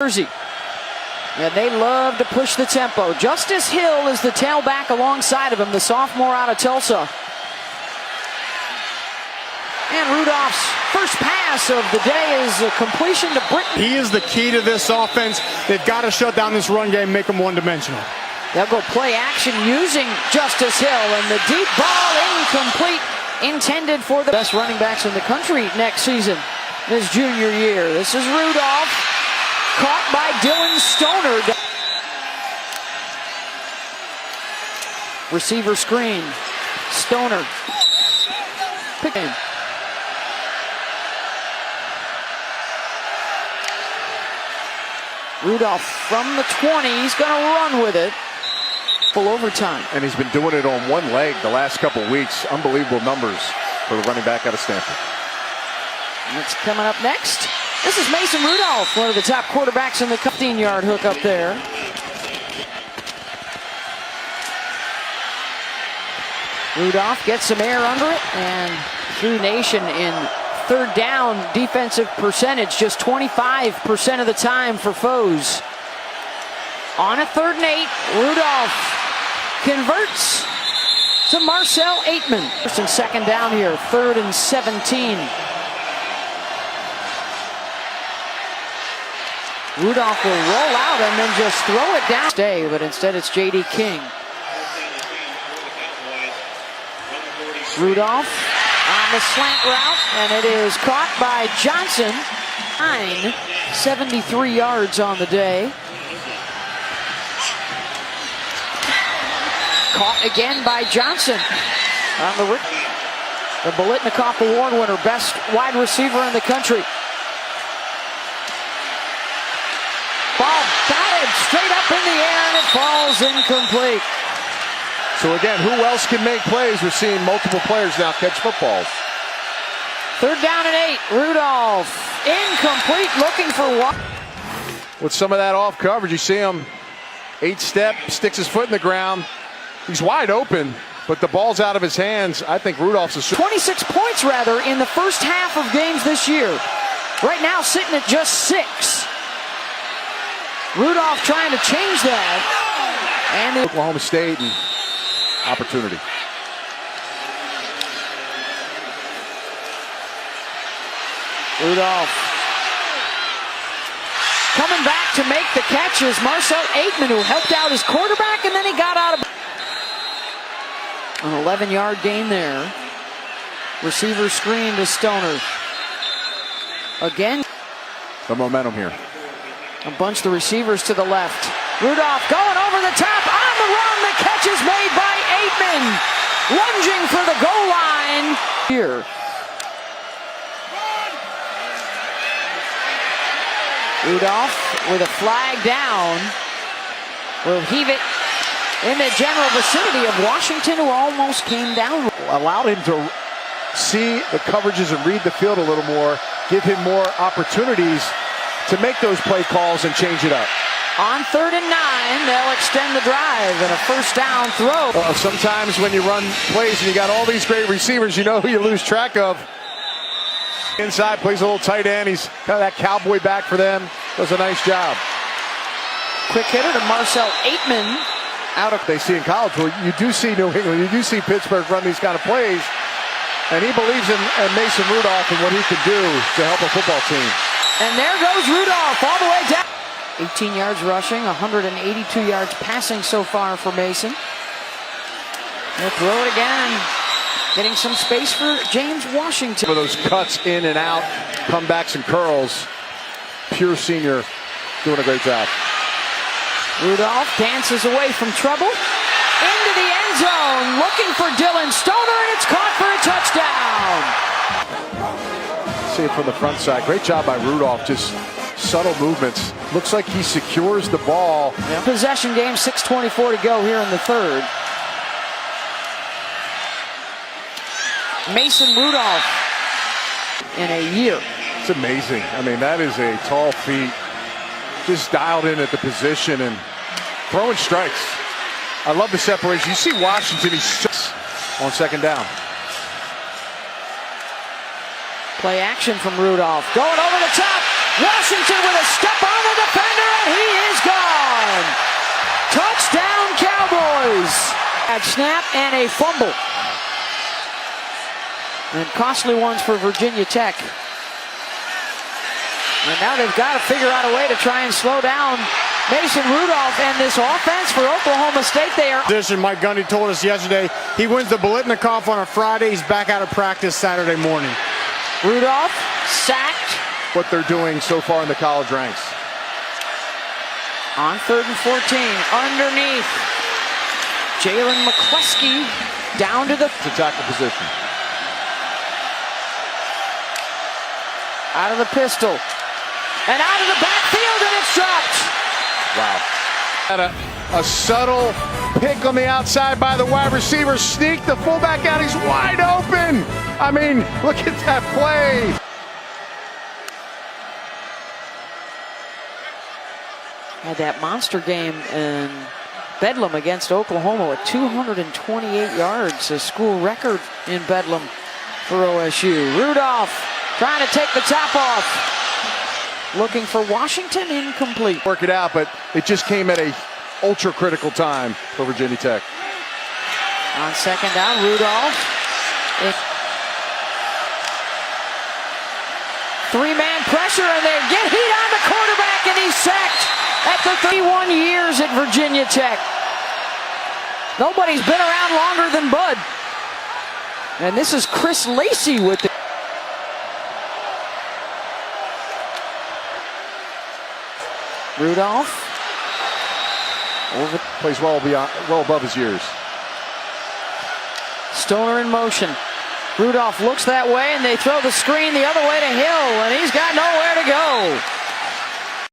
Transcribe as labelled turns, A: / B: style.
A: Jersey. And they love to push the tempo. Justice Hill is the tailback alongside of him, the sophomore out of Tulsa. And Rudolph's first pass of the day is a completion to Britton.
B: He is the key to this offense. They've got to shut down this run game, make them one-dimensional.
A: They'll go play action using Justice Hill, and the deep ball incomplete, intended for the best running backs in the country next season, his junior year. This is Rudolph, caught by Dylan Stoner. Receiver screen, Stoner. Pick in. Rudolph from the 20, he's going to run with it. Full overtime.
C: And he's been doing it on one leg the last couple of weeks. Unbelievable numbers for the running back out of Stanford.
A: That's coming up next. This is Mason Rudolph, one of the top quarterbacks in the 15-yard hook up there. Rudolph gets some air under it, and through nation in third down defensive percentage, just 25% of the time for foes. On a 3rd and 8, Rudolph converts to Marcel Aitman. First and second down here, 3rd and 17. Rudolph will roll out and then just throw it down. Stay, but instead it's J.D. King. Rudolph on the slant route, and it is caught by Johnson. 73 yards on the day. Caught again by Johnson on the Bolitnikoff Award winner, best wide receiver in the country. Ball batted straight up in the air, and it falls incomplete.
C: So again, who else can make plays? We're seeing multiple players now catch footballs.
A: 3rd down and 8. Rudolph incomplete, looking for one.
C: With some of that off coverage, you see him 8-step, sticks his foot in the ground. He's wide open, but the ball's out of his hands. I think Rudolph's a
A: 26 points rather in the first half of games this year. Right now sitting at just 6. Rudolph trying to change that. And
C: Oklahoma State and opportunity.
A: Rudolph coming back to make the catches. Marcel Aitman, who helped out his quarterback, and then he got out of an 11-yard gain there. Receiver screen to Stoner. Again.
C: The momentum here.
A: A bunch of the receivers to the left. Rudolph going over the top, on the run. The catch is made by Aitman. Lunging for the goal line. Here. Rudolph with a flag down will heave it in the general vicinity of Washington, who almost came down.
C: Allowed him to see the coverages and read the field a little more, give him more opportunities to make those play calls and change it up.
A: On 3rd and 9, they'll extend the drive and a first down throw.
C: Sometimes when you run plays and you got all these great receivers, you know who you lose track of. Inside, plays a little tight end. He's got that cowboy back for them. Does a nice job.
A: Quick hitter to Marcel Aitman. Out of
C: they see in college where you do see New England, you do see Pittsburgh run these kind of plays, and he believes in Mason Rudolph and what he can do to help a football team.
A: And there goes Rudolph all the way down. 18 yards rushing, 182 yards passing so far for Mason. They'll throw it again, getting some space for James Washington.
C: For those cuts in and out, comebacks and curls, pure senior doing a great job.
A: Rudolph dances away from trouble, into the end zone, looking for Dylan Stoner, and it's caught for a touchdown.
C: See it from the front side. Great job by Rudolph, just subtle movements. Looks like he secures the ball.
A: Yeah. Possession game, 6:24 to go here in the 3rd. Mason Rudolph in a year.
C: It's amazing. I mean, that is a tall feat. Just dialed in at the position and throwing strikes. I love the separation. You see Washington, he's on 2nd down.
A: Play action from Rudolph. Going over the top. Washington with a step on the defender, and he is gone. Touchdown, Cowboys. Bad snap and a fumble. And costly ones for Virginia Tech. And now they've got to figure out a way to try and slow down Mason Rudolph and this offense for Oklahoma State. They are.
B: Mike Gundy told us yesterday he wins the Biletnikoff on a Friday. He's back out of practice Saturday morning.
A: Rudolph sacked.
C: What they're doing so far in the college ranks.
A: On 3rd and 14, underneath. Jalen McCleskey down to the
C: Attack the position.
A: out of the pistol and out of the backfield, and it's dropped.
C: Wow. Had a subtle pick on the outside by the wide receiver. Sneak the fullback out. He's wide open. I mean, look at that play.
A: Had that monster game in Bedlam against Oklahoma with 228 yards, a school record in Bedlam for OSU. Rudolph trying to take the top off. Looking for Washington, incomplete.
C: Work it out, but it just came at a ultra critical time for Virginia Tech.
A: On 2nd down, Rudolph. Three-man pressure, and they get heat on the quarterback, and he's sacked at the 31 years at Virginia Tech. Nobody's been around longer than Bud. And this is Chris Lacey with the Rudolph.
C: Plays well above his years.
A: Stoner in motion. Rudolph looks that way, and they throw the screen the other way to Hill, and he's got nowhere to go.